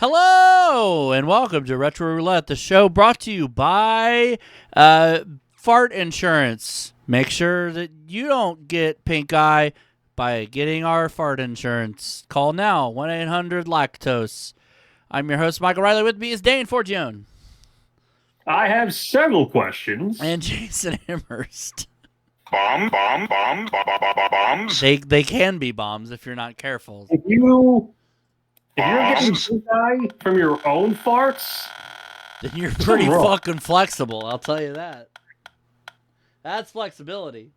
Hello and welcome to Retro Roulette, the show brought to you by Fart Insurance. Make sure that you don't get pink eye by getting our fart insurance. Call now, 1-800-LACTOSE. I'm your host, Michael Riley. With me is Dane Forgione. I have several questions. And Jason Amherst. Bombs. They can be bombs if you're not careful. If you're getting pink eye from your own farts, Then you're pretty fucking flexible, I'll tell you that. That's flexibility.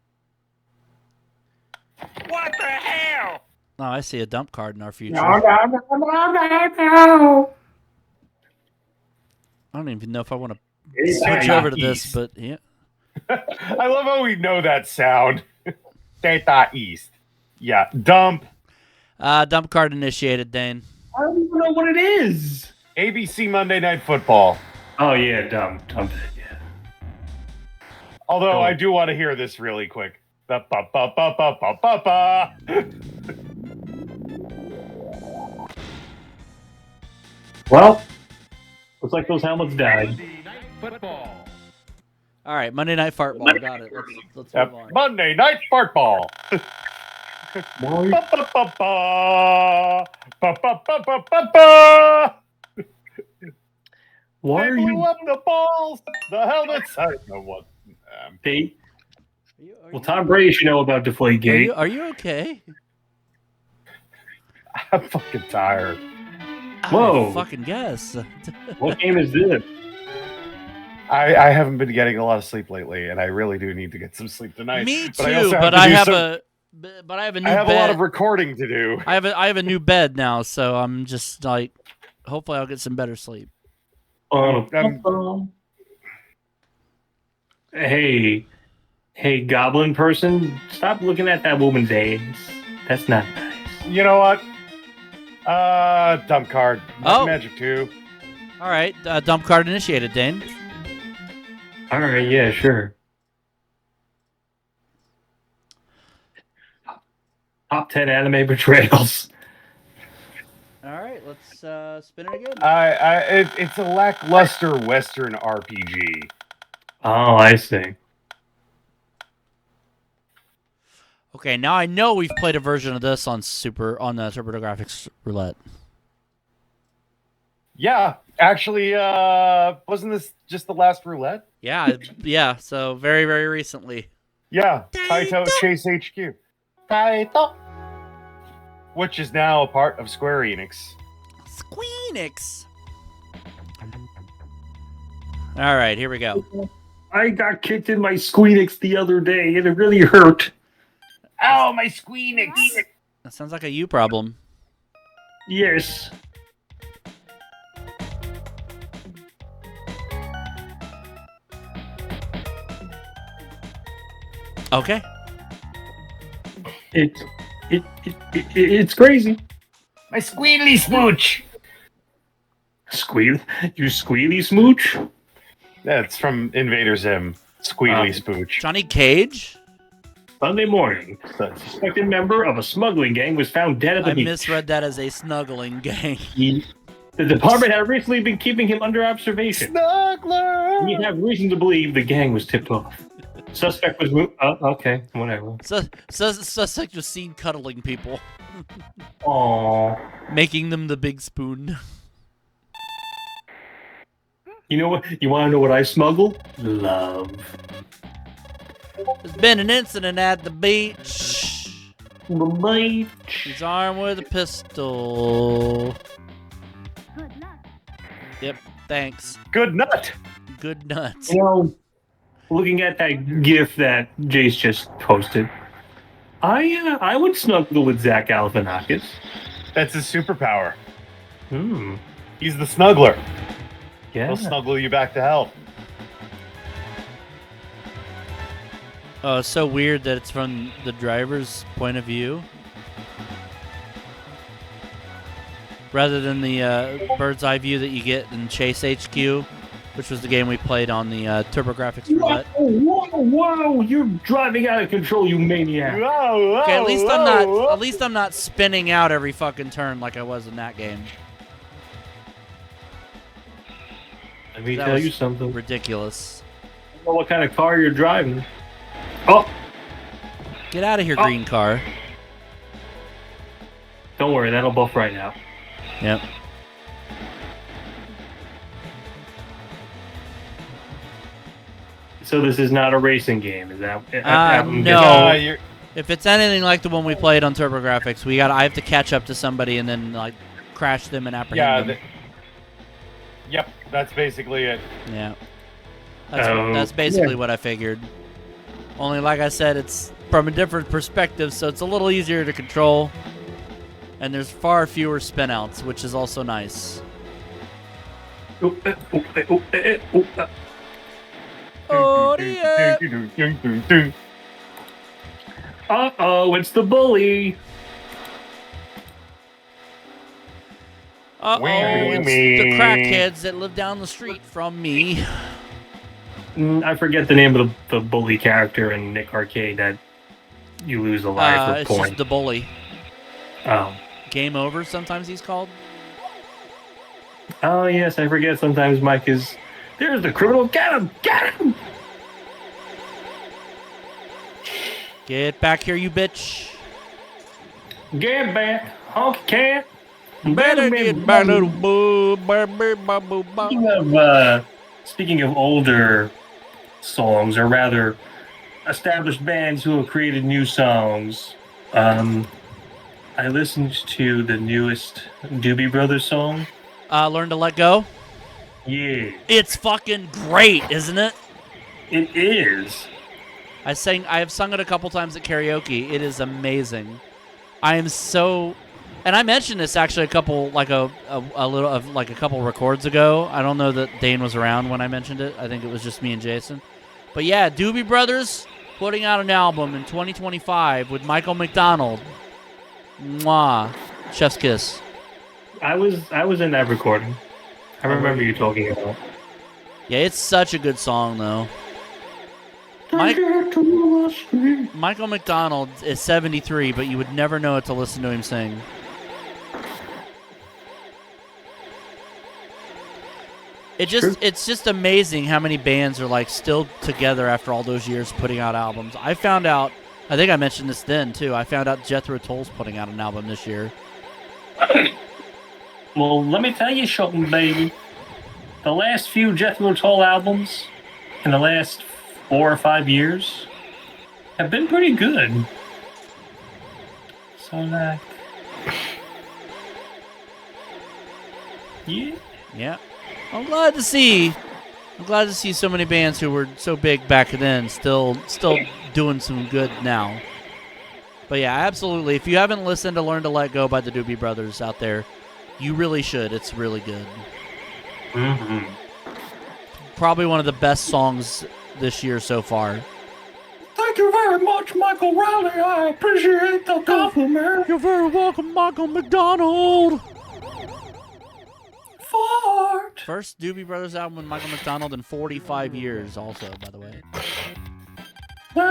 What the hell? Oh, I see a dump card in our future. No. I don't even know if I want to It's switch not over to this, east. but yeah. I love how we know that sound. Data East. Yeah, dump. Dump card initiated, Dane. I don't even know what it is. ABC Monday Night Football. Oh yeah, dump it. Yeah. Although I do want to hear this really quick. Ba-ba-ba-ba-ba-ba-ba. Well, looks like those helmets died. All right, Monday Night Fart Ball. Got it. Let's move on. Monday Night Fart Ball. Boy, Ba-ba-ba-ba. Ba-ba-ba-ba-ba-ba. why They are blew you? up the balls. The helmets. I don't know what. Well, Tom Brady should know about Deflategate. Are you okay? I'm fucking tired. Whoa. I fucking guess. What game is this? I haven't been getting a lot of sleep lately, and I really do need to get some sleep tonight. Me But I too, also but to I do have some- a new I have bed. a lot of recording to do. I have a new bed now, so I'm just like, hopefully I'll get some better sleep. Hey, goblin person, stop looking at that woman's AIDS. That's not nice. You know what? Dump card. Oh. Magic 2. All right, dump card initiated, Dane. All right, yeah, sure. Top 10 anime betrayals. All right, let's spin it again. It's a lackluster Western RPG. Oh, I see. Okay, now I know we've played a version of this on the TurboGrafx Roulette. Yeah, actually, wasn't this just the last roulette? Yeah. So very, very recently. Yeah, Taito Chase HQ. Taito. Which is now a part of Square Enix. Squeenix. All right, here we go. I got kicked in my Squeenix the other day, and it really hurt. Ow, my Squeenix! That sounds like a you problem. Yes. Okay. It's crazy. My squealy smooch! You squealy smooch? That's from Invader Zim. Squealy spooch. Johnny Cage? Sunday morning, a suspected member of a smuggling gang was found dead at the I beach. misread that as a snuggling gang. The department had recently been keeping him under observation. Snuggler! We have reason to believe the gang was tipped off. Suspect was moved. Okay, whatever. Suspect was seen cuddling people, Aww. making them the big spoon. You know what? You want to know what I smuggle? Love. There's been an incident at the beach. Bye. He's armed with a pistol. Good luck. Yep, thanks. Good nut! Good nuts. You know, looking at that GIF that Jace just posted, I would snuggle with Zach Galifianakis. That's his superpower. Hmm. He's the snuggler. Yeah. He'll snuggle you back to health. Oh, it's so weird that it's from the driver's point of view. Rather than the bird's eye view that you get in Chase HQ, which was the game we played on the TurboGrafx Roulette. Whoa! You're driving out of control, you maniac! Whoa, Okay, at least I'm not spinning out every fucking turn like I was in that game. Let me That tell was you something. ridiculous. I don't know what kind of car you're driving. Oh, Get out of here, green car. don't worry, that'll buff right now. Yep. So this is not a racing game, is that? No. You're, If it's anything like the one we played on TurboGrafx, I have to catch up to somebody and then like crash them and apprehend them. yep, that's basically it. Yeah. That's basically what I figured. Only, like I said, it's from a different perspective, so it's a little easier to control. And there's far fewer spinouts, which is also nice. Oh, yeah. Uh-oh, it's the bully. Uh-oh, it's the crackheads that live down the street from me. I forget the name of the bully character in Nick Arcade that you lose a life with It's points. just the bully. Oh. Game over, sometimes he's called. Oh, yes, I forget sometimes Mike is... There's the criminal! Get him! Get him! Get back here, you bitch. Get back, honky cat! Better get back, little boo. Speaking of older songs, or rather, established bands who have created new songs, I listened to the newest Doobie Brothers song. Learn to let go. Yeah, It's fucking great, isn't it? it is. I have sung it a couple times at karaoke. It is amazing. I am so, and I mentioned this actually a couple records ago. I don't know that Dane was around when I mentioned it. I think it was just me and Jason. But yeah, Doobie Brothers putting out an album in 2025 with Michael McDonald. Mwah, chef's kiss. I was in that recording. I remember you talking about. Yeah, it's such a good song though. Michael McDonald is 73, but you would never know it to listen to him sing. It's just amazing how many bands are like still together after all those years putting out albums. I found out, I think I mentioned this then too. I found out Jethro Tull's putting out an album this year. Well, let me tell you something, baby. The last few Jethro Tull albums in the last 4 or 5 years have been pretty good. So, like, yeah. Yeah. I'm glad to see so many bands who were so big back then still doing some good now. But yeah, absolutely. If you haven't listened to Learn to Let Go by the Doobie Brothers out there, you really should. It's really good. Mm-hmm. Probably one of the best songs this year so far. Thank you very much, Michael Riley. I appreciate the compliment. You're very welcome, Michael McDonald. Fart. First Doobie Brothers album with Michael McDonald in 45 years also, by the way.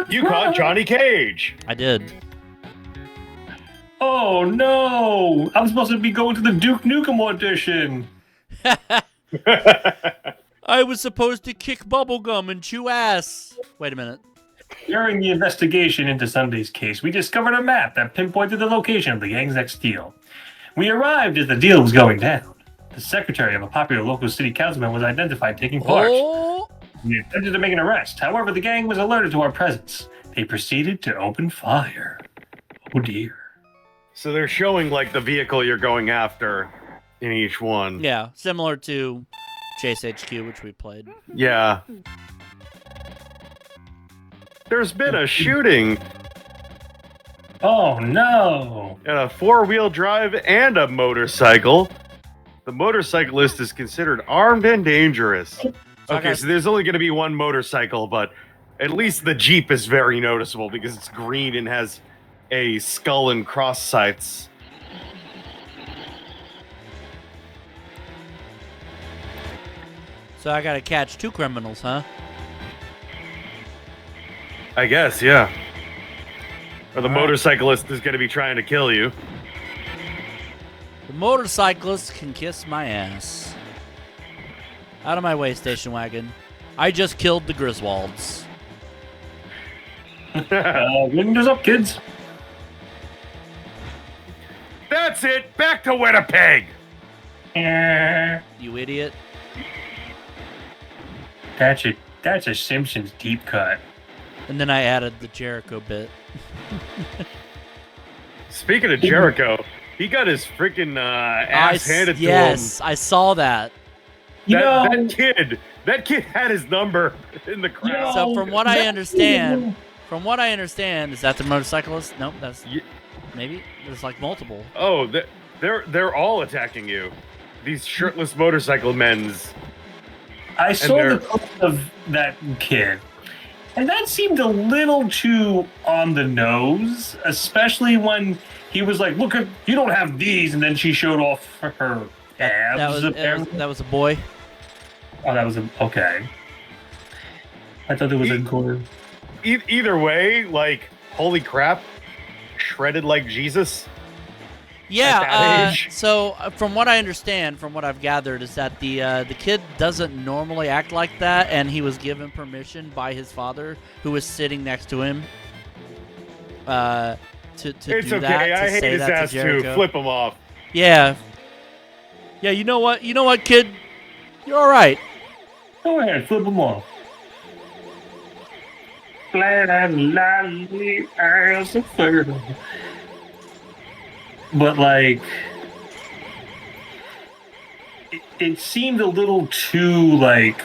You caught Johnny Cage. I did. Oh, no. I'm supposed to be going to the Duke Nukem audition. I was supposed to kick bubblegum and chew ass. Wait a minute. During the investigation into Sunday's case, we discovered a map that pinpointed the location of the gang's next deal. We arrived as the deal was going down. The secretary of a popular local city councilman was identified taking part. Oh. We attempted to make an arrest. However, the gang was alerted to our presence. They proceeded to open fire. Oh, dear. So they're showing like the vehicle you're going after in each one. Yeah, similar to Chase HQ, which we played. Yeah. There's been a shooting Oh, no. at a four-wheel drive and a motorcycle. The motorcyclist is considered armed and dangerous. Okay, so there's only going to be one motorcycle, but at least the Jeep is very noticeable because it's green and has a skull and cross sights. So I gotta catch 2 criminals, huh? I guess, yeah. Or the motorcyclist is going to be trying to kill you. The motorcyclist can kiss my ass. Out of my way, station wagon. I just killed the Griswolds. Windows up, kids. That's it. Back to Winnipeg. You idiot. That's a Simpsons deep cut. And then I added the Jericho bit. Speaking of Jericho, he got his freaking ass handed to him. Yes, I saw that. That kid had his number in the crowd. So from what I understand, is that the motorcyclist? Nope, that's maybe there's like multiple. Oh, they're all attacking you. These shirtless motorcycle men's. I saw the clip of that kid, and that seemed a little too on the nose, especially when he was like, "Look, you don't have these," and then she showed off her abs. That was a boy. Oh, that was okay. I thought it was a gore. Either way, like, holy crap, shredded like Jesus. Yeah. So from what I understand, from what I've gathered, is that the kid doesn't normally act like that, and he was given permission by his father, who was sitting next to him. To It's do okay. that. I hate his ass too. Flip him off. Yeah. Yeah. You know what? You know what, kid? You're all right. Go ahead, flip them off. But like, it seemed a little too like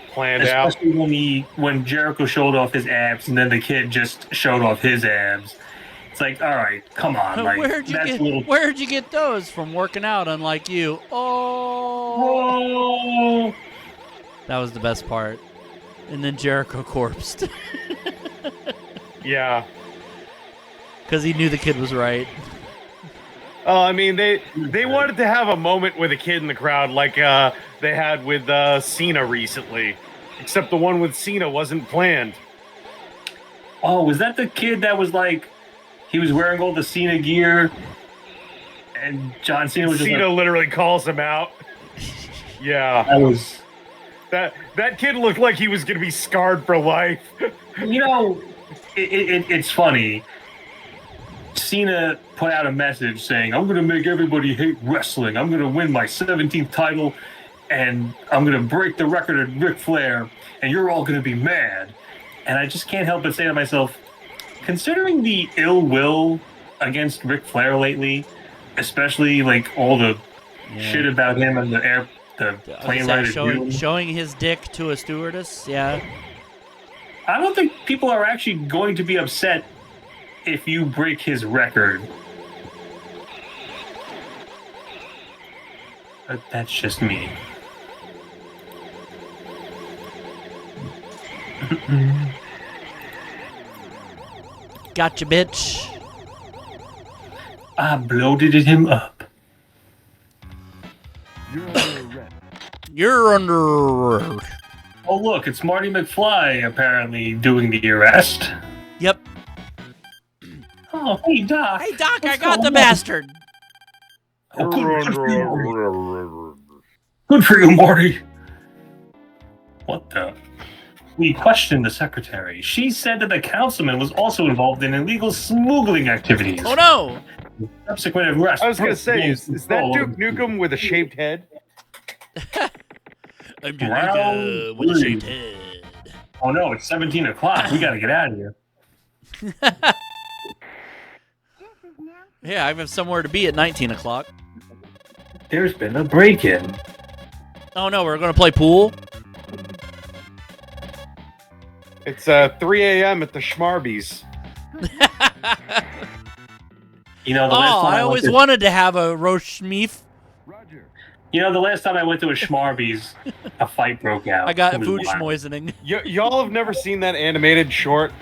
planned out. Especially when Jericho showed off his abs, and then the kid just showed off his abs. It's like, all right, come on, like Where'd you get those from working out? Unlike you. Oh. That was the best part. And then Jericho corpsed. Yeah. Because he knew the kid was right. I mean, they wanted to have a moment with a kid in the crowd like they had with Cena recently. Except the one with Cena wasn't planned. Oh, was that the kid that was like, he was wearing all the Cena gear, and John Cena was just Cena like, literally calls him out. Yeah. That was... That kid looked like he was going to be scarred for life. You know, it's funny. Cena put out a message saying, I'm going to make everybody hate wrestling. I'm going to win my 17th title, and I'm going to break the record of Ric Flair, and you're all going to be mad. And I just can't help but say to myself, considering the ill will against Ric Flair lately, especially like all the shit about him and the plane ride showing his dick to a stewardess, yeah. I don't think people are actually going to be upset if you break his record. But that's just me. Gotcha, bitch. I bloated him up. You're under arrest. Oh, look, it's Marty McFly apparently doing the arrest. Yep. Oh, hey, Doc. Hey, Doc, I got the bastard. Oh, good for you, Marty. What the? We questioned the secretary. She said that the councilman was also involved in illegal smuggling activities. Oh, no. Subsequent arrest. I was going to say, is that Duke Nukem with a shaved head? I'm Duke with a shaved head. Oh, no, it's 17 o'clock. We got to get out of here. Yeah, I have somewhere to be at 19 o'clock. There's been a break-in. Oh, no, we're going to play pool? It's 3 a.m. at the Schmarbies. You know, the last time I always wanted to have a roast beef. Roger. You know, the last time I went to a Schmarbies, a fight broke out. I got It was food wild. schmoisening. Y'all have never seen that animated short,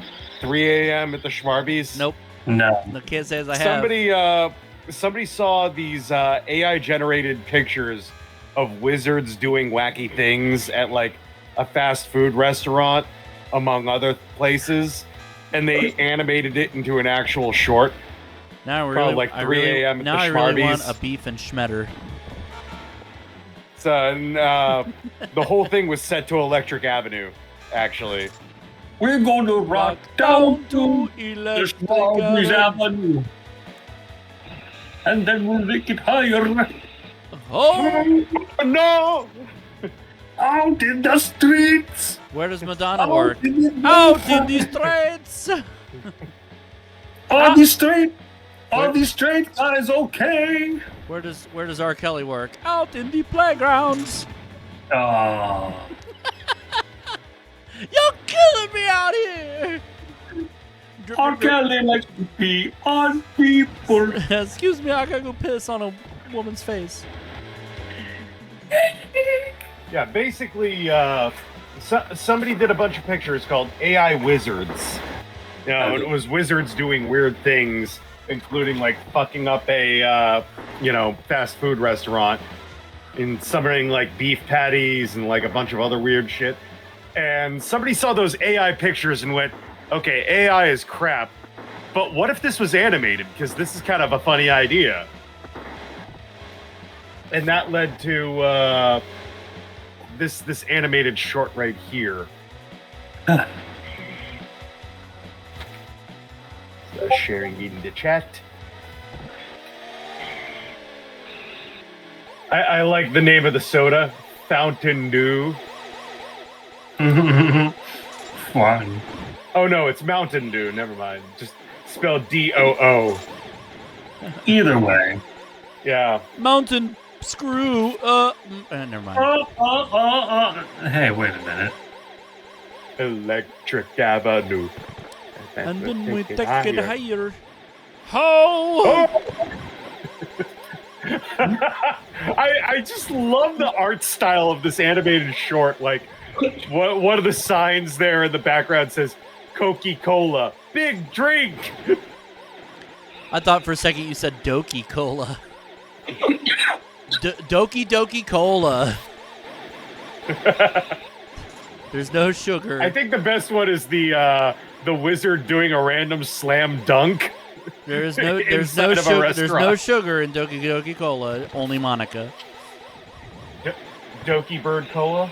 3 a.m. at the Schmarbies? Nope. No. I can't say as I have. Somebody saw these AI-generated pictures of wizards doing wacky things at, like, a fast food restaurant, among other places, and they animated it into an actual short. Now I Called, like, 3 a.m. at Now the I really Schmarbies. want a beef and schmetter. The whole thing was set to Electric Avenue, actually. We're going to rock down to the Strawberries Avenue. And then we'll make it higher. Oh, No! Out in the streets. where does Madonna work? Out in the Out in the streets. On the street. On the street, that is okay. Where does R. Kelly work? Out in the playgrounds. Oh. You're killing me out here. R. Kelly likes to pee on people. Excuse me, I gotta go piss on a woman's face. Yeah, basically, somebody did a bunch of pictures called AI Wizards. You know, it was wizards doing weird things, including like fucking up a fast food restaurant and summoning like beef patties and like a bunch of other weird shit. And somebody saw those AI pictures and went, okay, AI is crap, but what if this was animated? Because this is kind of a funny idea. And that led to this animated short right here. Sharing in the chat. I like the name of the soda, Fountain Dew. Fun. Oh no, it's Mountain Dew. Never mind. Just spelled D-O-O. Either way. Yeah. Mountain screw. Never mind. Hey, wait a minute. Electric Avenue. And then we take it higher. Ho! Oh! I just love the art style of this animated short. Like, one of the signs there in the background says Coca-Cola, big drink. I thought for a second you said Doki Cola. Doki Doki Cola. There's no sugar. I think the best one is the wizard doing a random slam dunk. There's no sugar. There's no sugar in Doki Doki Cola. Only Monica. Doki Bird Cola.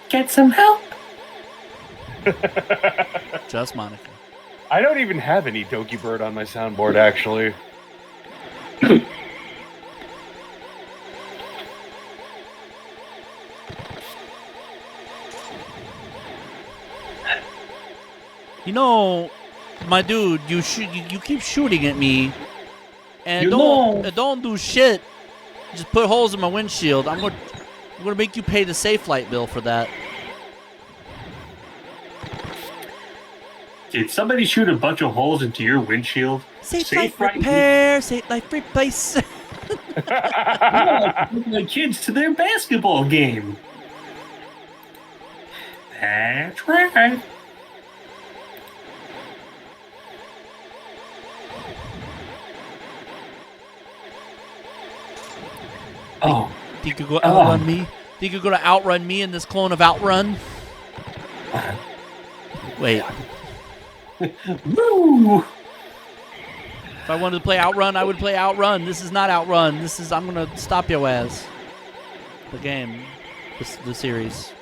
Get some help. Just Monica. I don't even have any Doki Bird on my soundboard, actually. You know, my dude, you keep shooting at me, and You don't do shit. Just put holes in my windshield. I'm gonna make you pay the safe light bill for that. Did somebody shoot a bunch of holes into your windshield? Safe Safe light right repair, safe light replace. The kids to their basketball game. That's right. Oh. Think you could go outrun me? Think you could go to outrun me in this clone of Outrun? Wait. Woo! If I wanted to play Outrun, I would play Outrun. This is not Outrun. This is, I'm gonna stop your ass. The game. The series.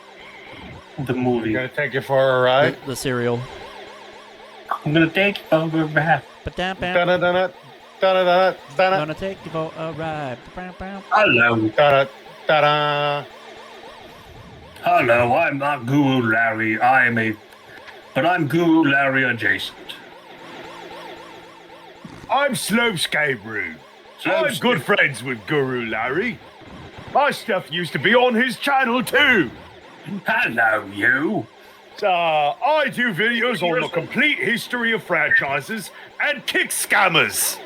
The movie. Gonna take you for a ride. The cereal. I'm gonna take you over back. Da-da-da-da, I'm da-da-da-da. gonna take you for a ride. Hello. Da-da-da-da. Hello, I'm not Guru Larry. But I'm Guru Larry adjacent. I'm Slopescape. I'm good friends with Guru Larry. My stuff used to be on his channel too. Hello, you. I do videos on the complete history of franchises and kick scammers.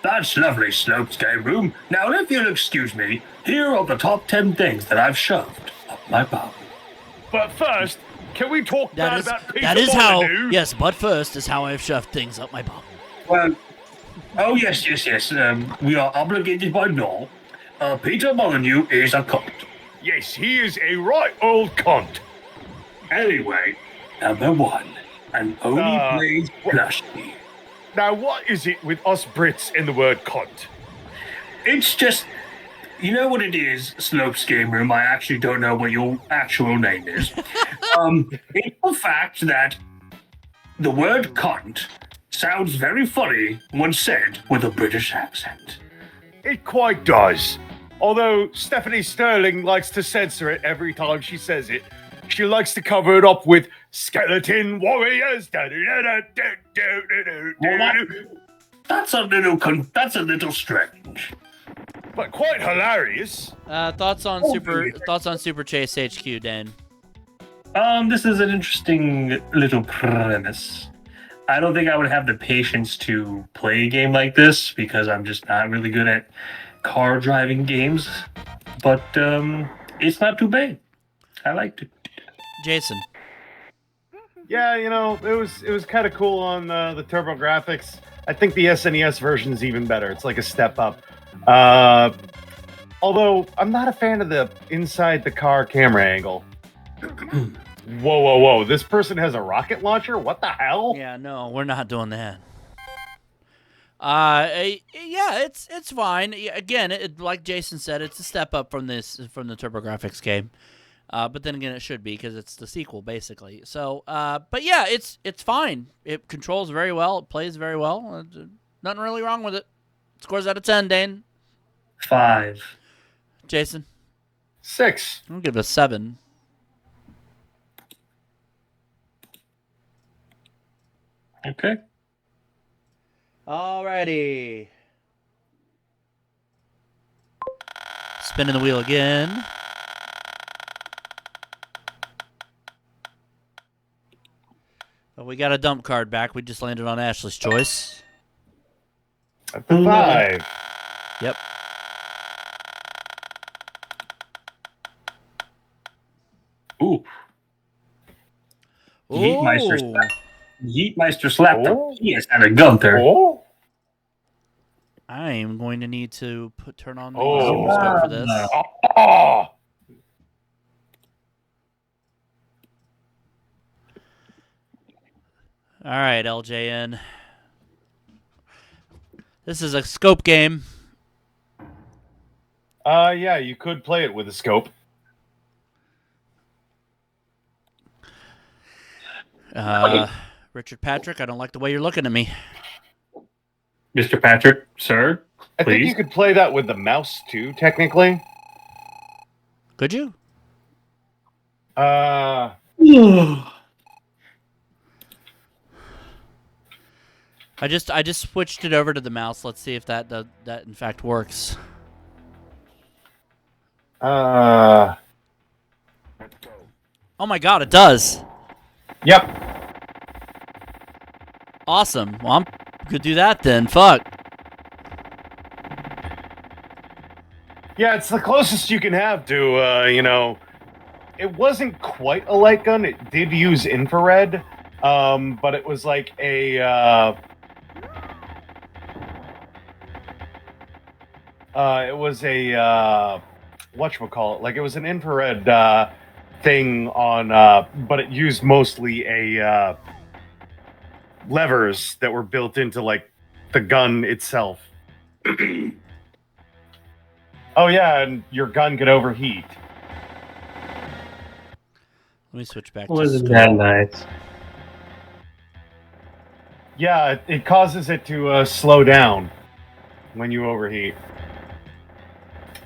That's lovely, Slopescape Room. Now, if you'll excuse me, here are the top 10 things that I've shoved up my bum. But first, can we talk about Peter That is how. Molyneux? Yes, but first is how I've shoved things up my bum. Well, oh, yes. We are obligated by law. Peter Molyneux is a cunt. Yes, he is a right old cunt. Anyway, number 1, and only plays plushly. Now, what is it with us Brits and the word cunt? It's just, you know what it is, Slopes Game Room. I actually don't know what your actual name is. It's the fact that the word cunt sounds very funny when said with a British accent. It quite does. Although Stephanie Sterling likes to censor it every time she says it. She likes to cover it up with skeleton warriors. That's a little strange. But quite hilarious. Thoughts on Super Chase HQ, Dane? This is an interesting little premise. I don't think I would have the patience to play a game like this because I'm just not really good at car driving games. But it's not too bad. I liked it. Jason. Yeah, you know, it was kind of cool on the Turbo Graphics. I think the SNES version is even better. It's like a step up. Although I'm not a fan of the inside the car camera angle. Whoa! This person has a rocket launcher? What the hell? Yeah, no, we're not doing that. Yeah, it's fine. Yeah, again, like Jason said, it's a step up from the TurboGrafx game. But then again, it should be because it's the sequel, basically. So, but yeah, it's fine. It controls very well. It plays very well. Nothing really wrong with it. Scores out of 10, Dane. 5. Jason? 6. I'm gonna give it a 7. Okay. Alrighty. Spinning the wheel again. Well, we got a dump card back. We just landed on Ashley's choice. At the 5. Yep. Ooh. Yeetmeister slapped him. He has had a Gunther. Oh. I am going to need to turn on the Oh. Super Scope for this. Oh. All right, LJN. This is a scope game. Yeah, you could play it with a scope. Richard Patrick, I don't like the way you're looking at me. Mr. Patrick, sir, I think please. you could play that with the mouse too, technically. Could you? I just switched it over to the mouse. Let's see if that in fact works. Oh my god, it does. Yep. Awesome. Well, I'm gonna do that then. Fuck. Yeah, it's the closest you can have to, it wasn't quite a light gun. It did use infrared, but it was like a, whatchamacallit, like it was an infrared, thing on, but it used mostly a, levers that were built into, like, the gun itself. Oh yeah, and your gun could overheat. Let me switch back to Wasn't scope. that nice? Yeah, it causes it to slow down when you overheat.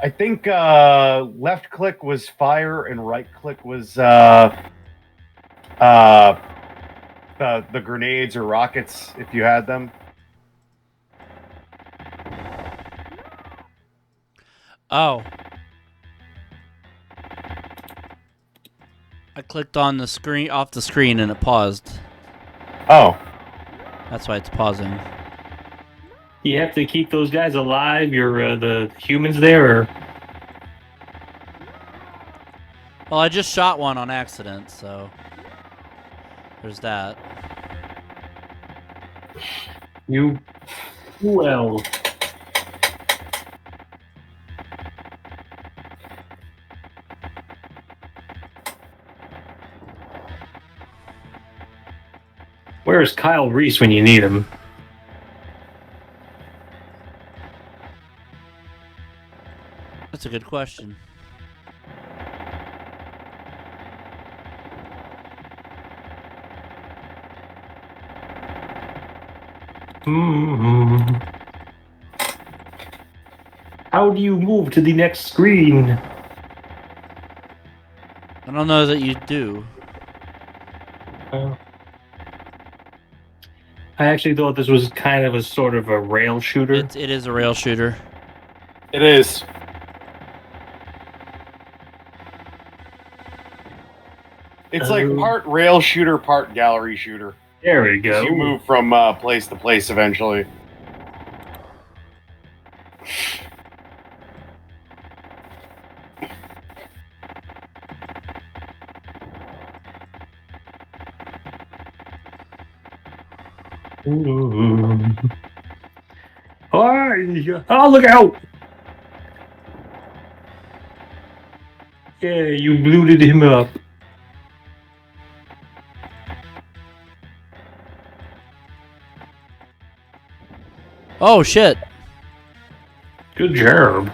I think left click was fire and right click was the grenades or rockets if you had them. Oh. I clicked on the screen off the screen and it paused. Oh. That's why it's pausing. You have to keep those guys alive. You're the humans there. Or... Well, I just shot one on accident, so there's that. You well. Where's Kyle Reese when you need him? That's a good question. How do you move to the next screen? I don't know that you do. I actually thought this was kind of a sort of a rail shooter. It is a rail shooter. It is. It's like part rail shooter, part gallery shooter. There we go. You move from place to place eventually. Oh, look out! Yeah, you bluted him up. Oh shit! Good job.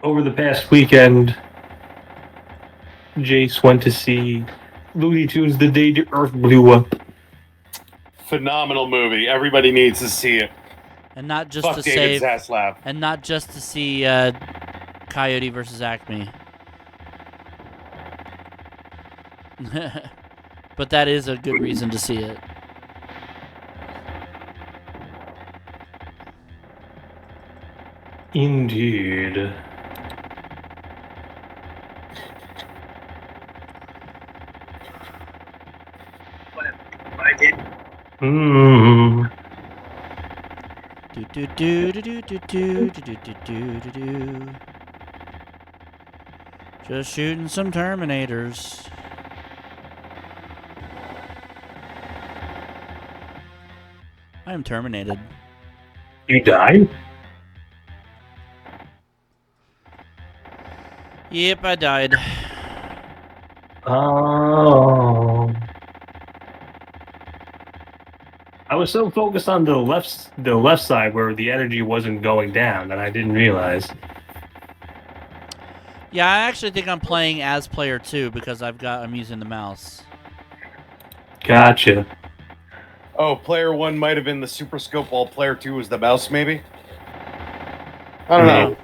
Over the past weekend, Jace went to see Looney Tunes The Day the Earth Blew Up. Phenomenal movie. Everybody needs to see it. And not just Fuck to David save, Zaslav. and not just to see Coyote versus Acme. But that is a good reason to see it. Indeed. Mm. Do do do do do do do do do do do do. Just shooting some Terminators. I am terminated. You died? Yep, I died. Oh. I was so focused on the left side where the energy wasn't going down that I didn't realize. Yeah, I actually think I'm playing as player 2 because I'm using the mouse. Gotcha. Oh, player 1 might have been the super scope while player 2 was the mouse, maybe? I don't know.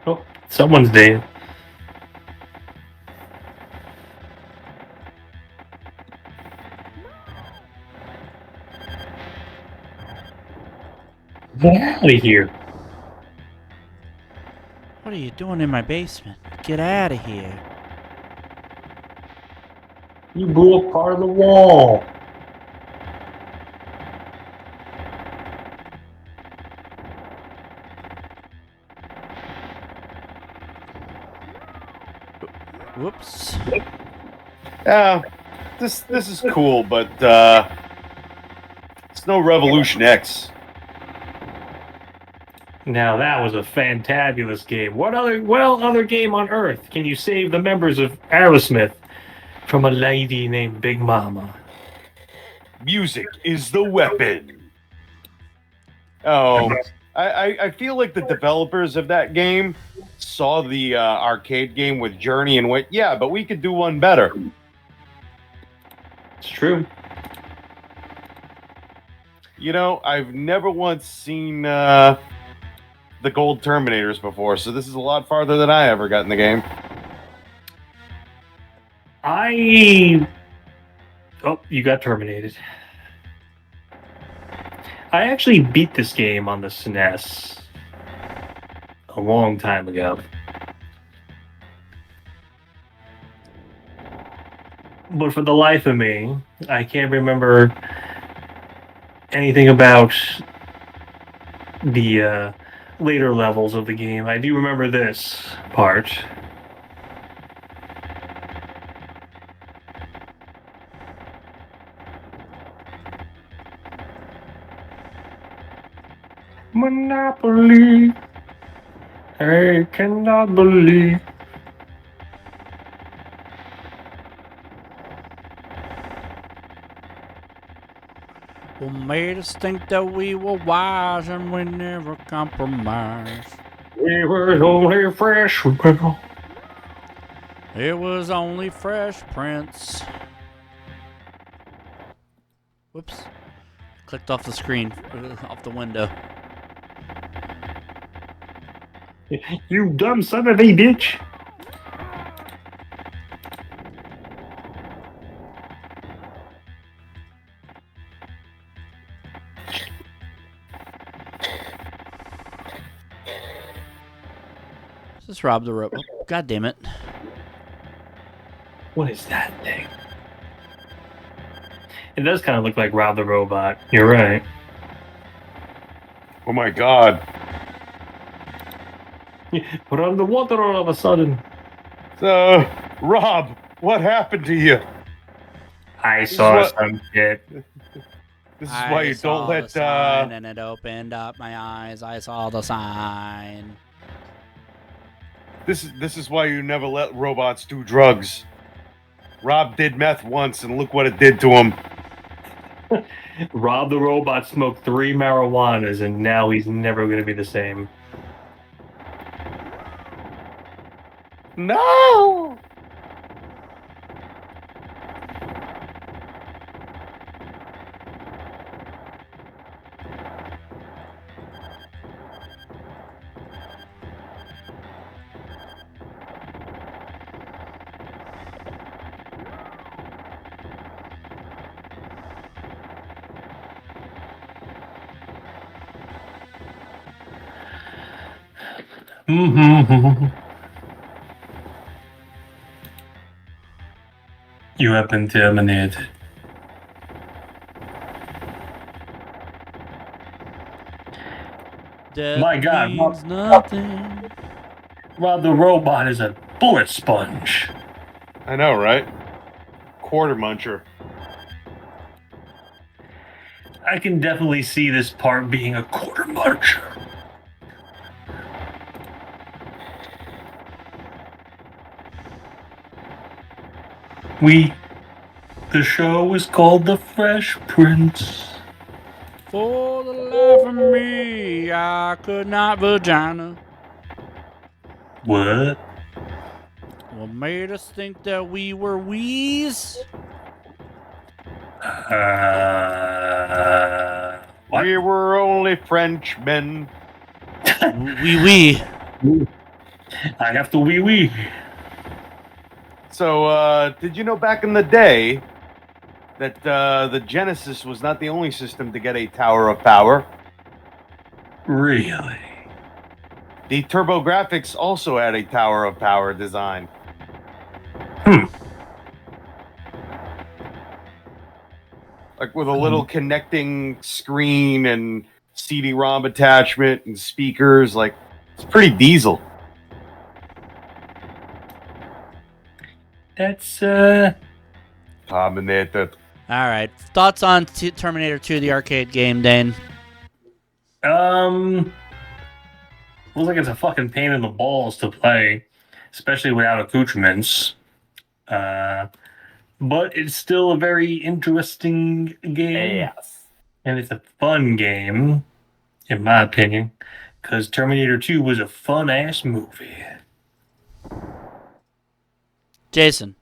Oh, someone's dead. Get out of here. What are you doing in my basement? Get out of here. You blew up part of the wall. Whoops. Yeah, this is cool, but it's no Revolution X. Now that was a fantabulous game. What other game on earth can you save the members of Aerosmith from a lady named Big Mama? Music is the weapon. Oh, I feel like the developers of that game saw the arcade game with Journey and went, yeah, but we could do one better. It's true. You know, I've never once seen the Gold Terminators before, so this is a lot farther than I ever got in the game. Oh, you got terminated. I actually beat this game on the SNES a long time ago. But for the life of me, I can't remember anything about the later levels of the game. I do remember this part. Monopoly. I cannot believe. Well, made us think that we were wise and we never compromised. It was only fresh. It was only Fresh Prince. Whoops. Clicked off the screen, off the window. You dumb son of a bitch. Just rob the rope. Oh, God damn it. What is that thing? It does kind of look like Rob the Robot. You're right. Oh my god. Put on the water all of a sudden. So, Rob, what happened to you? I saw what- some shit. This is why you saw don't let the sign and it opened up my eyes. I saw the sign. this is why you never let robots do drugs. Rob did meth once and look what it did to him. Rob the Robot smoked 3 marijuanas and now he's never going to be the same. No. You have been terminated. Death My God, means nothing. Rob the Robot is a bullet sponge. I know, right? Quarter muncher. I can definitely see this part being a quarter muncher. The show is called The Fresh Prince. For the life of me, I could not vagina. What? What made us think that we were wees? What? We were only Frenchmen. Wee. I have to wee wee. So, did you know back in the day that the Genesis was not the only system to get a Tower of Power? Really? The TurboGrafx also had a Tower of Power design. Like with a little connecting screen and CD-ROM attachment and speakers. Like, it's pretty diesel. That's Terminated. All right. Thoughts on Terminator 2, the arcade game, Dane? looks like it's a fucking pain in the balls to play, especially without accoutrements. But it's still a very interesting game. Yes. And it's a fun game, in my opinion, because Terminator 2 was a fun-ass movie. Jason.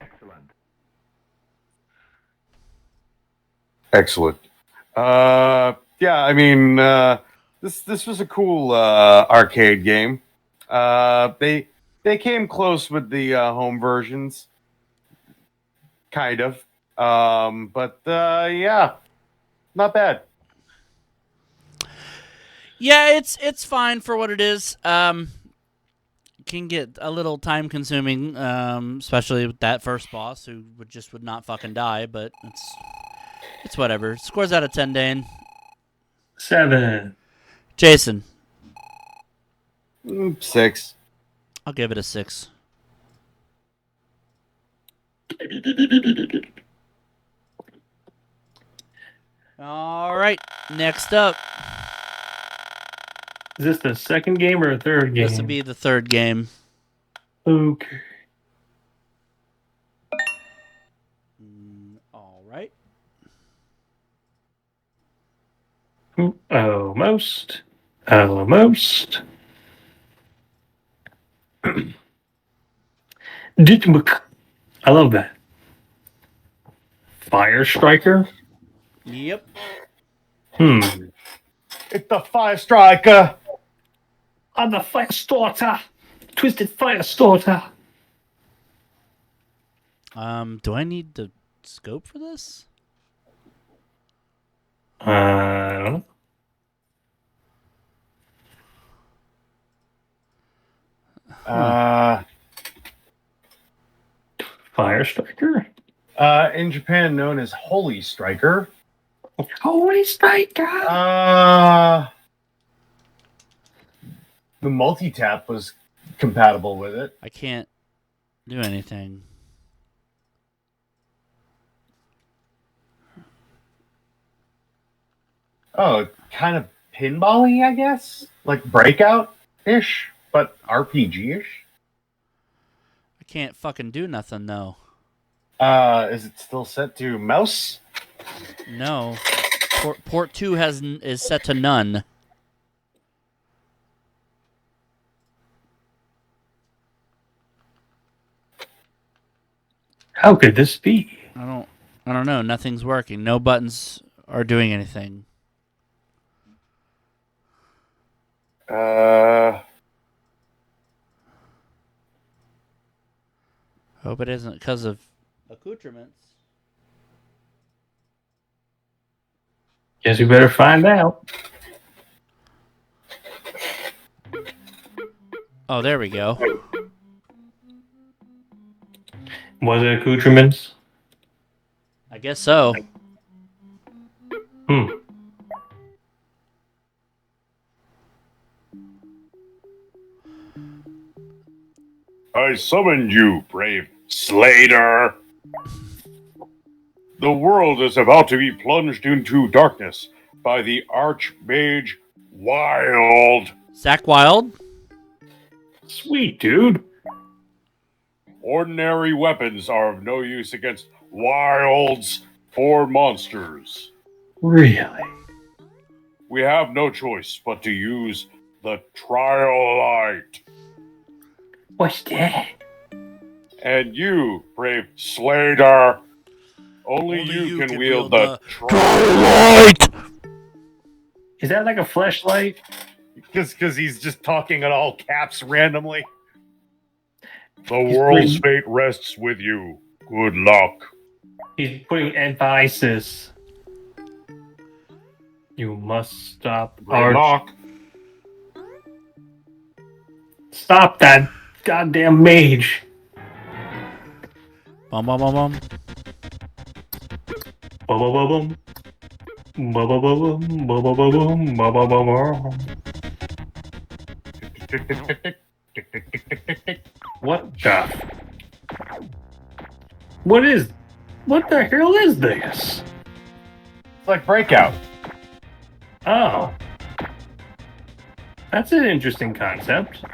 Excellent. Yeah, I mean, this was a cool arcade game. They came close with the home versions, kind of. But yeah, not bad. Yeah, it's fine for what it is. Can get a little time consuming, especially with that first boss who would not fucking die, but it's whatever. Scores out of 10, Dane. 7. Jason. 6. I'll give it a 6. All right, next up. Is this the second game or a third game? This will be the third game. Okay. All right. Almost. Almost. I love that. FireStriker? Yep. It's the FireStriker. I'm the Firestarter. Twisted Firestarter. Do I need the scope for this? I don't know. FireStriker? In Japan known as Holy Striker. Holy Striker! The multi-tap was compatible with it. I can't do anything. Oh, kind of pinball-y, I guess? Like Breakout-ish, but RPG-ish? I can't fucking do nothing, though. Is it still set to mouse? No. Port 2 is set to none. How could this be? I don't know. Nothing's working. No buttons are doing anything. Hope it isn't because of accoutrements. Guess we better find out. Oh, there we go. Was it accoutrements? I guess so. I summoned you, brave Slater. The world is about to be plunged into darkness by the Archmage Wild. Zach Wild? Sweet, dude. Ordinary weapons are of no use against Wild's four monsters. Really? We have no choice but to use the Trial Light. What's that? And you, brave Slater, only you can wield the Trial Light! Is that like a flashlight? Because he's just talking in all caps randomly. The world's fate rests with you. Good luck. He's putting emphasis. You must stop Good luck. Stop that goddamn mage. Bum bum bum bum. Bum bum bum bum. Bum bum bum bum bum bum bum bum bum bum. What the? What the hell is this? It's like Breakout. Oh. That's an interesting concept.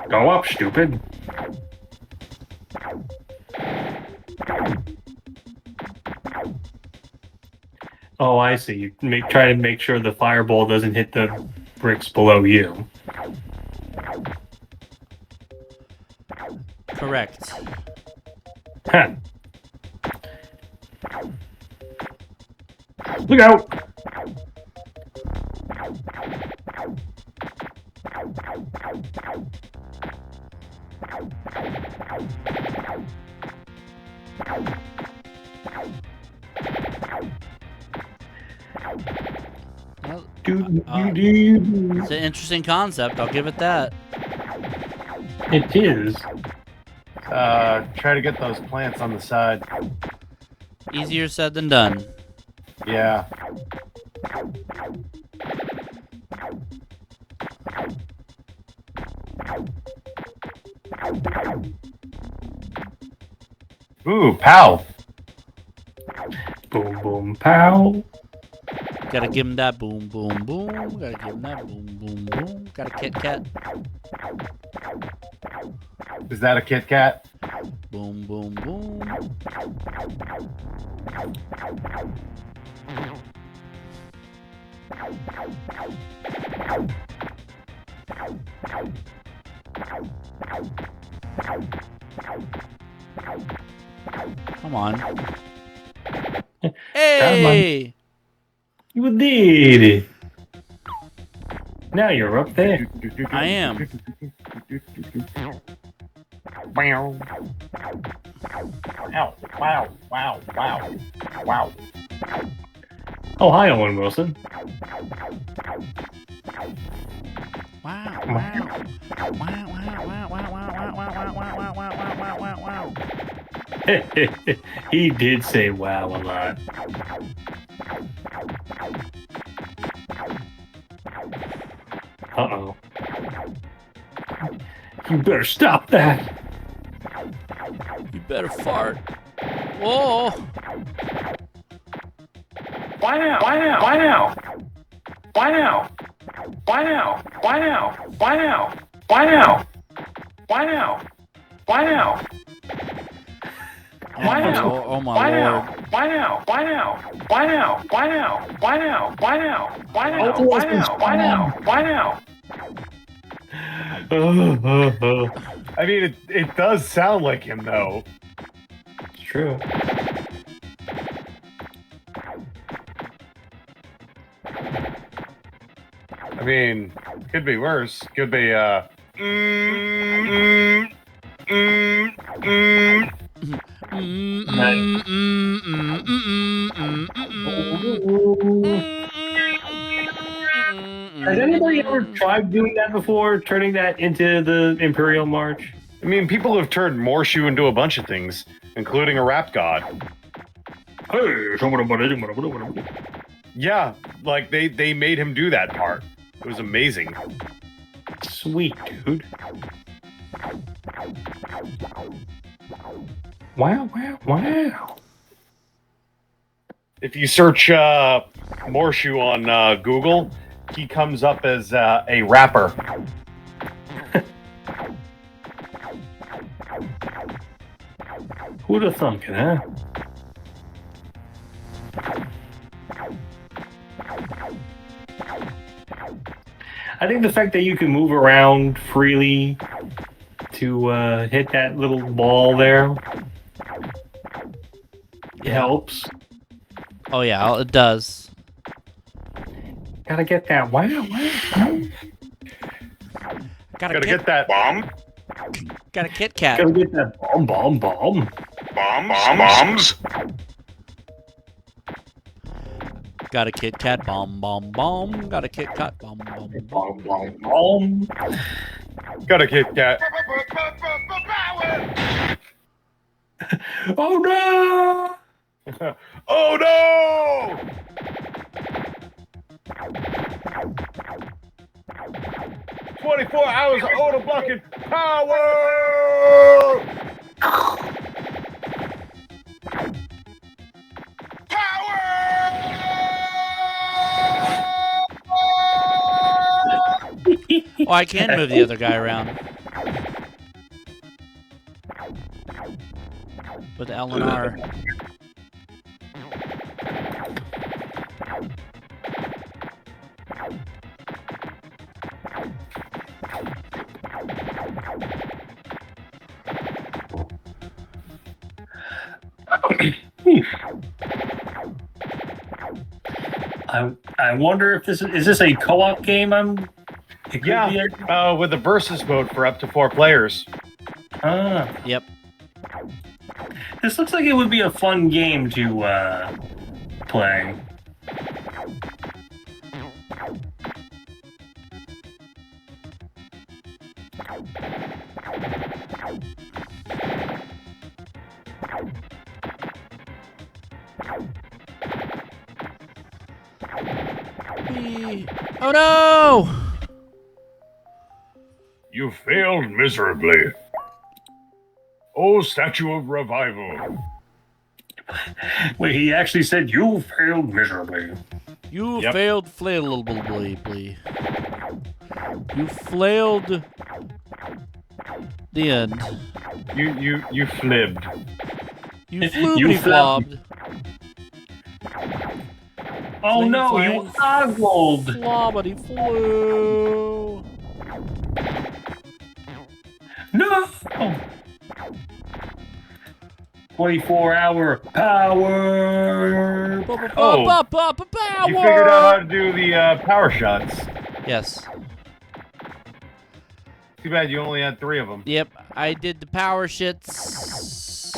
Go up, stupid. Oh, I see. You try to make sure the fireball doesn't hit the bricks below you. Correct. Huh. Look out! Well, Do. it's an interesting concept. I'll give it that. It is. Try to get those plants on the side. Easier said than done. Yeah. Ooh, pow. Boom, boom, pow. Gotta give him that boom, boom, boom. Gotta give him that boom, boom, boom. Got a Kit Kat. Is that a Kit Kat? Boom, boom, boom. Come on. Hey! You did. Now you're up there. I am. Wow. Wow, wow, wow, wow, wow. Oh, hi, Owen Wilson. Wow, wow. Wow, wow, wow, wow, wow, wow, wow, wow, wow, wow, wow. He did say wow a lot. Uh-oh. You better stop that. You better fart. Whoa! Why now? Why now? Why now? Why now? Why now? Why now? Why now? Why now? Why now? Why now? Why now? Oh my Why lord. now? Why now? Why now? Why now? Why now? Why now? Why now? Why now? Why now? Why now? Why now? I mean, it does sound like him, though. It's true. I mean, could be worse. Could be, Has anybody ever tried doing that before? Turning that into the Imperial March? I mean, people have turned Morshu into a bunch of things, including a rap god. Hey, Yeah, like they made him do that part. It was amazing. sweet, dude. Wow, wow, wow. If you search Morshu on Google, he comes up as a rapper. Who'd have thunk it, huh? I think the fact that you can move around freely to hit that little ball there helps. Oh yeah, it does. Gotta get that wow, wow. Got a Gotta Kit, get that bomb. got a Kit Kat. Gotta get that bomb. Bombs. Got a Kit Kat. Bomb, bomb, bomb. Got a Kit Kat. Bomb, bomb, bomb. Bomb. Gotta get that. Oh no! Oh no! 24 hours of auto blocking power! Oh, I can move the other guy around. With L and R. I wonder if this is this a co-op game? It could Yeah, be with the versus mode for up to 4 players. Yep. This looks like it would be a fun game to play. Oh no! You failed miserably. Oh, statue of revival. Wait, he actually said you failed miserably. You Yep. failed flailably. You flailed the end. You flibbed. You floobity You flobbed. Oh Fling, no, flang, you ogled. Flobbity flew. No. 24-hour power. Oh. Power. You figured out how to do the power shots. Yes. Too bad you only had 3 of them. Yep. I did the power shits.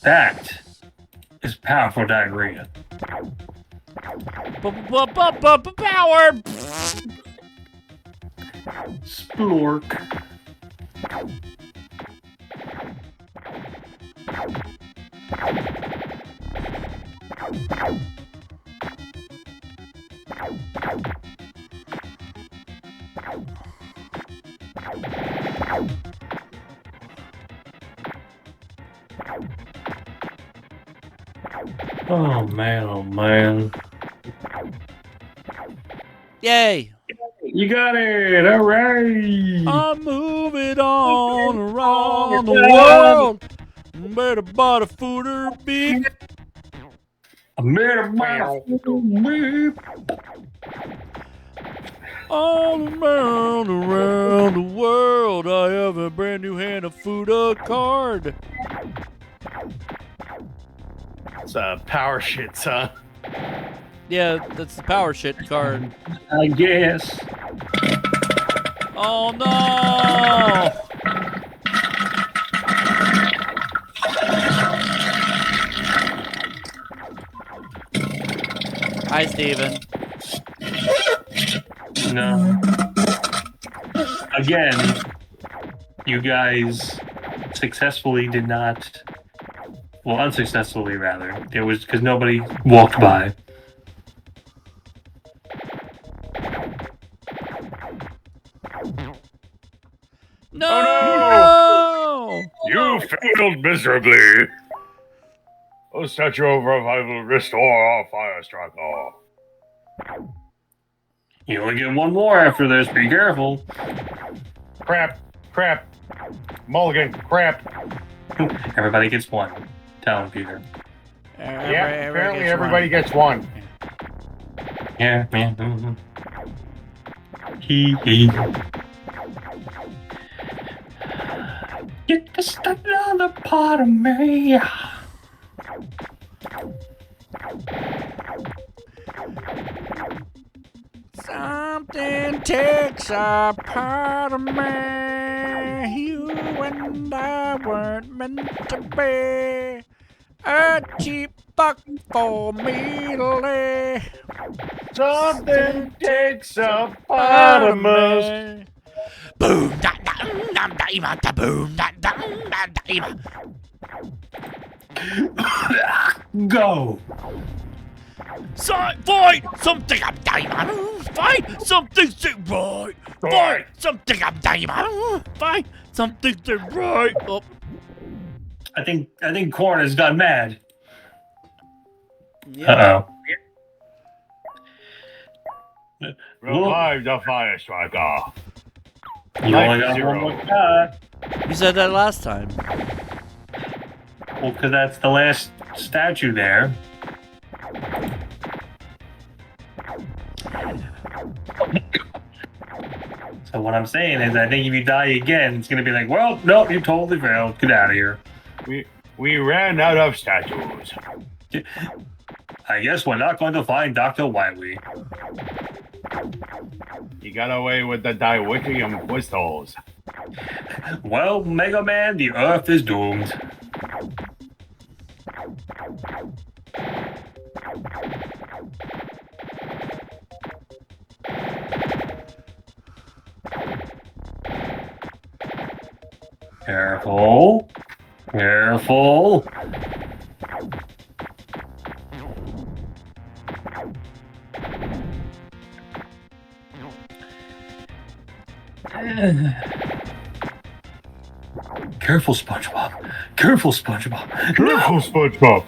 That is powerful diarrhea. Power. Splork. Oh man. Yay. You got it! Alright! I'm moving on around the world. Better buy the food or beef. I made a mouth. All around the world, I have a brand new hand of food card. It's power shits, huh? Yeah, that's the power shit card. I guess. Oh no! Hi, Steven. No. Again, you guys successfully did not. Well, unsuccessfully, rather. It was because nobody walked by. No! Oh, You failed miserably. Oh, statue of revival, restore our FireStriker. You only get one more after this. Be careful. Crap. Mulligan, crap. Everybody gets one. Tell him, Peter. Yeah, apparently everybody gets one. Yeah, man. Mm-hmm. Hee. Get the stuff on the part of me. Something takes a part of me. You and I weren't meant to be. A cheap buck for me to lay. Something takes a part of us. Boom, da da da da da boom, da da da da. Go. Fight something I'm diamond. Fight something right. Fight something I'm diamond. Fight something right. Oh. I think Corn has gone mad. Yeah. Revive the FireStriker. You only got one more shot. You said that last time. Well, because that's the last statue there. So what I'm saying is, I think if you die again, it's gonna be like, well, no, you totally failed. Get out of here. We ran out of statues. I guess we're not going to find Dr. Wiley. You got away with the Daiwikium pistols. Well, Mega Man, the Earth is doomed. Careful. Careful, SpongeBob. Careful, SpongeBob. Careful, SpongeBob.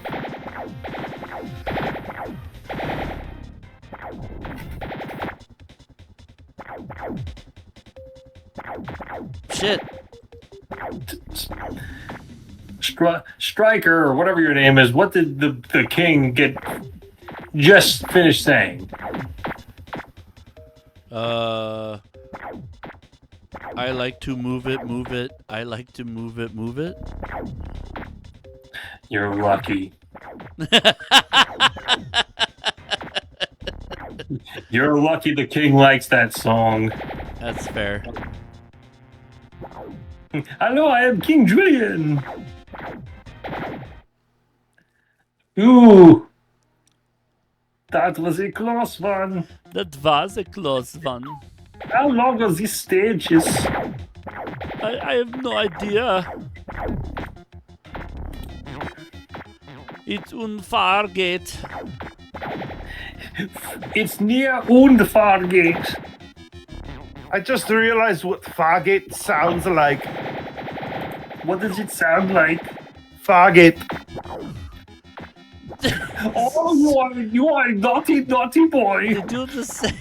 Shit. Striker, or whatever your name is, what did the king get just finished saying? I like to move it, move it. I like to move it, move it. You're lucky. You're lucky the king likes that song. That's fair. Hello, I am King Julian. Ooh. That was a close one. That was a close one. How long are these stages? I have no idea. It's unfargate. It's near Fargate. I just realized what Fargate sounds like. What does it sound like? Fargate. Oh, you are a naughty boy. You do the same.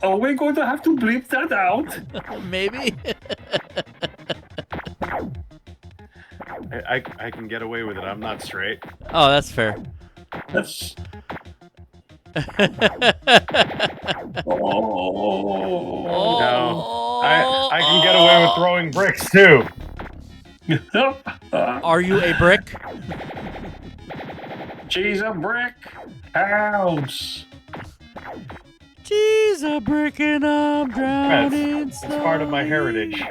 Are we going to have to bleep that out? Maybe. I can get away with it. I'm not straight. Oh, that's fair. That's. Oh. No. I can get away with throwing bricks too. Are you a brick? She's a brick house. She's a brick and I'm drowning. It's part of my heritage.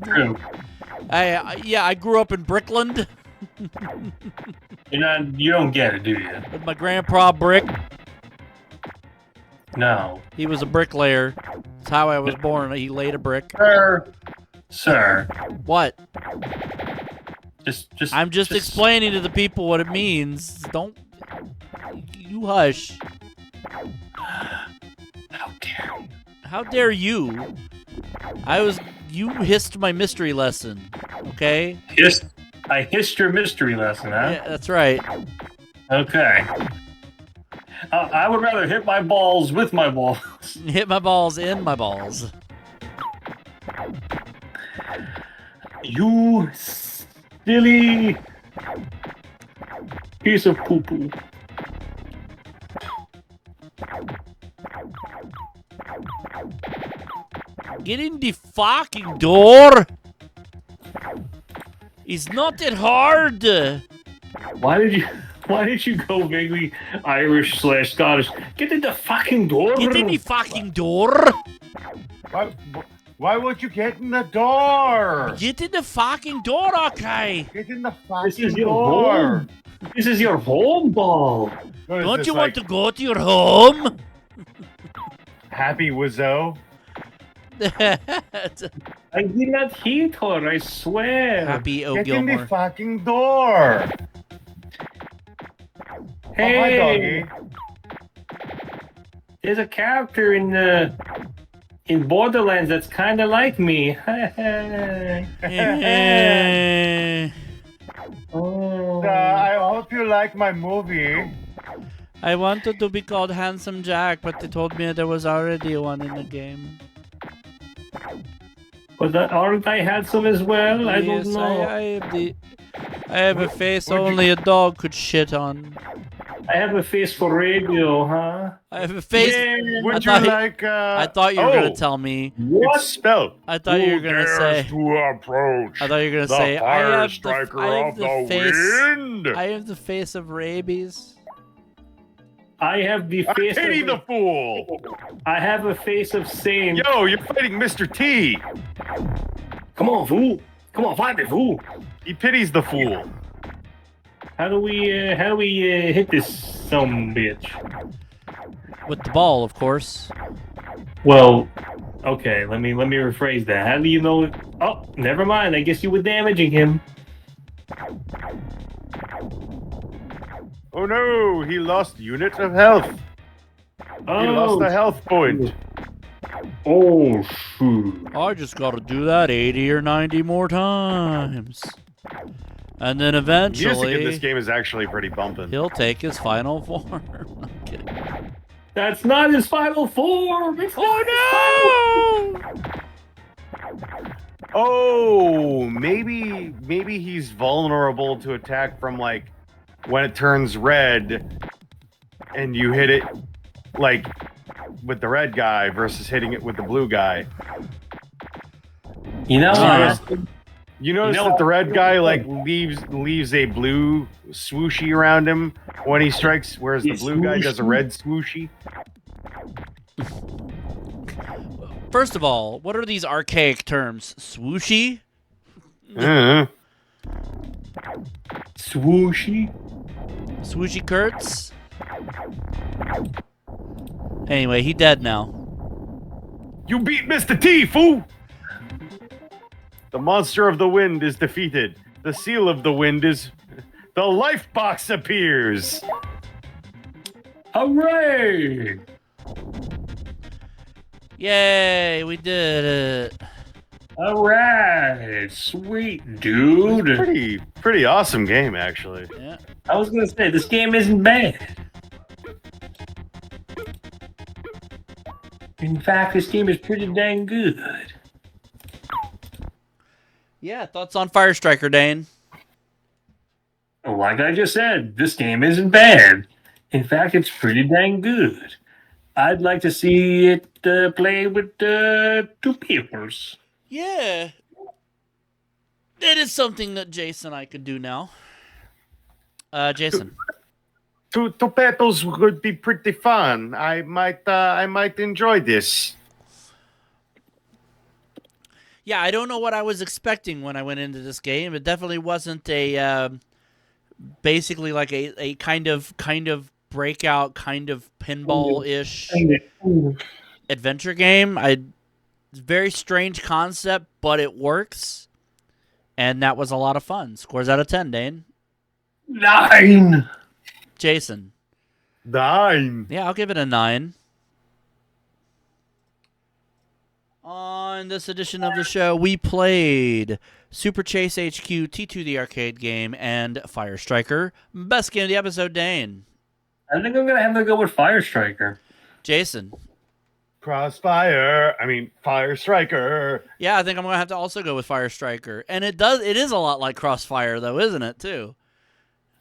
True. I grew up in Brickland You don't get it, do you? with my grandpa Brick. No. He was a bricklayer. That's how I was born. He laid a brick. Sir. What? Just I'm just explaining to the people what it means. Don't. You hush. How dare you? How dare you? You hissed my mystery lesson. Okay? I hissed your mystery lesson, huh? Yeah, that's right. Okay. I would rather hit my balls with my balls. Hit my balls in my balls. You silly piece of poo-poo. Get in the fucking door. It's not that hard. Why did you go vaguely Irish/Scottish? Get in the fucking door. Get in the fucking door. Why won't you get in the door? Get in the fucking door, okay? Get in the This fucking is your door. home. This is your home ball. What is Don't this, you like want to go to your home? Happy Wizzo? I did not hit her, I swear. Happy O Get in the Gilmore. fucking door. Oh, hi, Hey, doggy. there's a character in Borderlands that's kind of like me. Eh, Oh. I hope you like my movie. I wanted to be called Handsome Jack, but they told me there was already one in the game. But aren't I handsome as well? I don't Yes, know. I have a face only a dog could shit on. I have a face for radio, huh? I have a face. Yeah. Would I you thought- like? I thought you were gonna tell me. What? It's spelled. I thought you were gonna say. To approach I thought you were gonna the say. I have FireStriker I have of the the face. wind. I have the face of rabies. I have the face Pity of the fool. I have a face of sane. Yo, you're fighting Mr. T. Come on, fool. Come on, fight me, fool. He pities the fool. How do we hit this some bitch? With the ball, of course. Well, okay, let me rephrase that. How do you know? Oh, never mind. I guess you were damaging him. Oh no, he lost unit of health. He lost a health point. Oh, shoot. I just got to do that 80 or 90 more times. And then Music in eventually, this game is actually pretty bumping. he'll take his final form. I'm kidding. That's not his final form. It's Oh Oh, maybe he's vulnerable to attack from like when it turns red and you hit it like with the red guy versus hitting it with the blue guy. You know what? You notice know that the red what? guy like leaves a blue swooshy around him when he strikes, whereas the It's blue guy does a swooshy? red swooshy. First of all, what are these archaic terms? Swooshy? Uh-huh. Swooshy. Swooshy Kurtz? Anyway, he dead now. You beat Mr. T, fool! The monster of the wind is defeated. The seal of the wind is... The life box appears! Hooray! Yay, we did it. All right, sweet dude. Pretty awesome game, actually. Yeah. I was gonna say this game isn't bad. In fact, this game is pretty dang good. Yeah, thoughts on FireStriker, Dane? Like I just said, this game isn't bad. In fact, it's pretty dang good. I'd like to see it play with 2 peoples. Yeah. It is something that Jason and I could do now. Jason. Two battles would be pretty fun. I might enjoy this. Yeah, I don't know what I was expecting when I went into this game. It definitely wasn't a basically like a kind of breakout, kind of pinball-ish adventure game. Very strange concept, but it works. And that was a lot of fun. Scores out of 10, Dane. 9! Jason. 9. Yeah, I'll give it a 9. On this edition of the show, we played Super Chase HQ, T2 the arcade game, and FireStriker. Best game of the episode, Dane. I think I'm going to have to go with FireStriker. Jason. FireStriker. Yeah, I think I'm going to have to also go with FireStriker. And it is a lot like Crossfire, though, isn't it, too?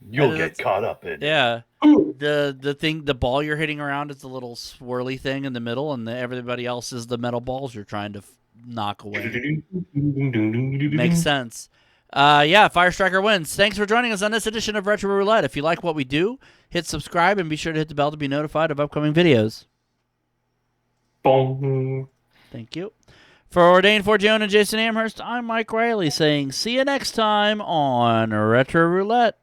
You'll get caught up in it. Yeah. The ball you're hitting around is the little swirly thing in the middle, and everybody else is the metal balls you're trying to knock away. Makes sense. Yeah, FireStriker wins. Thanks for joining us on this edition of Retro Roulette. If you like what we do, hit subscribe and be sure to hit the bell to be notified of upcoming videos. Boom. Thank you. For Dane Forgione and Jason Amherst, I'm Mike Riley saying see you next time on Retro Roulette.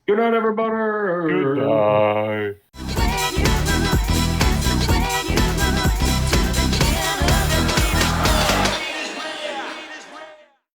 Good night, everybody. Goodbye.